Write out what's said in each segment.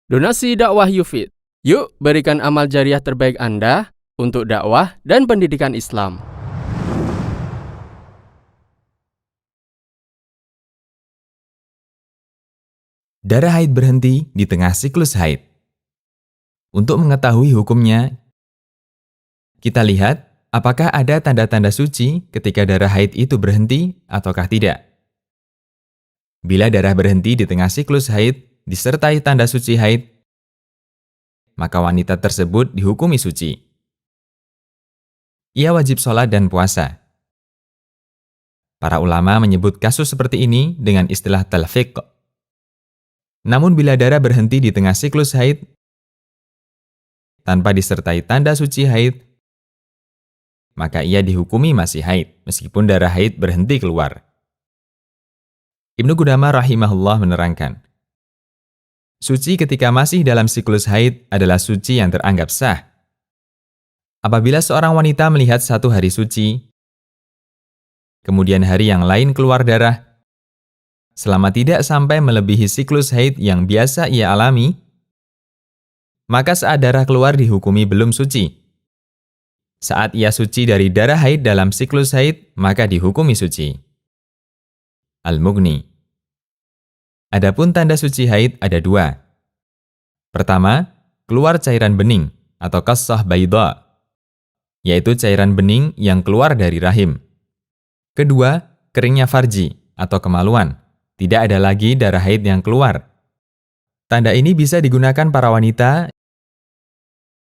Donasi dakwah Yufid. Yuk berikan amal jariah terbaik Anda untuk dakwah dan pendidikan Islam. Darah haid berhenti di tengah siklus haid. Untuk mengetahui hukumnya, kita lihat apakah ada tanda-tanda suci ketika darah haid itu berhenti ataukah tidak. Bila darah berhenti di tengah siklus haid disertai tanda suci haid, maka wanita tersebut dihukumi suci. Ia wajib sholat dan puasa. Para ulama menyebut kasus seperti ini dengan istilah talfiq. Namun bila darah berhenti di tengah siklus haid tanpa disertai tanda suci haid, maka ia dihukumi masih haid meskipun darah haid berhenti keluar. Ibnu Qudamah rahimahullah menerangkan, suci ketika masih dalam siklus haid adalah suci yang teranggap sah. Apabila seorang wanita melihat satu hari suci, kemudian hari yang lain keluar darah, selama tidak sampai melebihi siklus haid yang biasa ia alami, maka saat darah keluar dihukumi belum suci. Saat ia suci dari darah haid dalam siklus haid, maka dihukumi suci. Al-Mughni. Adapun tanda suci haid ada dua. Pertama, keluar cairan bening atau qassah baydha, yaitu cairan bening yang keluar dari rahim. Kedua, keringnya farji atau kemaluan. Tidak ada lagi darah haid yang keluar. Tanda ini bisa digunakan para wanita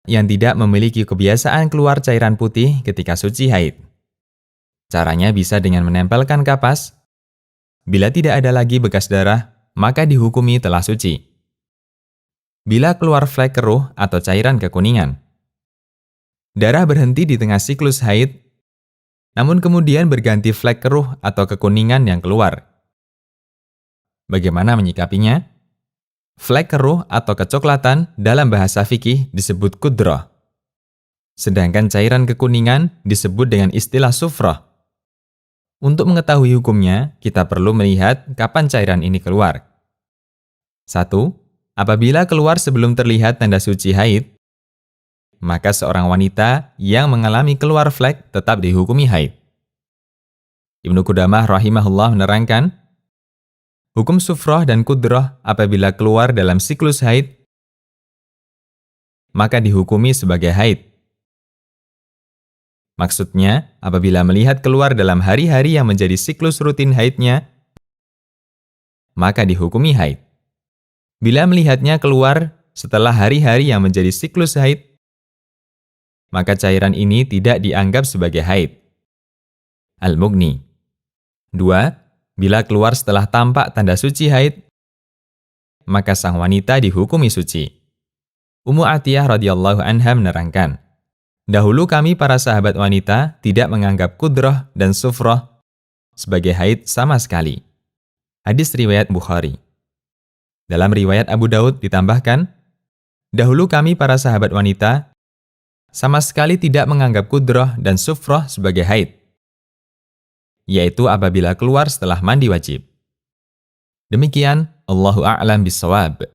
yang tidak memiliki kebiasaan keluar cairan putih ketika suci haid. Caranya bisa dengan menempelkan kapas. Bila tidak ada lagi bekas darah, maka dihukumi telah suci. Bila keluar flek keruh atau cairan kekuningan, darah berhenti di tengah siklus haid, namun kemudian berganti flek keruh atau kekuningan yang keluar. Bagaimana menyikapinya? Flek keruh atau kecoklatan dalam bahasa fikih disebut kudrah. Sedangkan cairan kekuningan disebut dengan istilah sufrah. Untuk mengetahui hukumnya, kita perlu melihat kapan cairan ini keluar. 1. Apabila keluar sebelum terlihat tanda suci haid, maka seorang wanita yang mengalami keluar flek tetap dihukumi haid. Ibnu Qudamah rahimahullah menerangkan, hukum sufrah dan kudrah apabila keluar dalam siklus haid, maka dihukumi sebagai haid. Maksudnya, apabila melihat keluar dalam hari-hari yang menjadi siklus rutin haidnya, maka dihukumi haid. Bila melihatnya keluar setelah hari-hari yang menjadi siklus haid, maka cairan ini tidak dianggap sebagai haid. Al-Mughni. 2. Bila keluar setelah tampak tanda suci haid, maka sang wanita dihukumi suci. Ummu Atiyah radhiyallahu anha menerangkan, dahulu kami para sahabat wanita tidak menganggap kudrah dan sufrah sebagai haid sama sekali. Hadis riwayat Bukhari. Dalam riwayat Abu Daud ditambahkan, dahulu kami para sahabat wanita sama sekali tidak menganggap kudrah dan sufrah sebagai haid, yaitu apabila keluar setelah mandi wajib. Demikian, Allahu a'lam bishawab.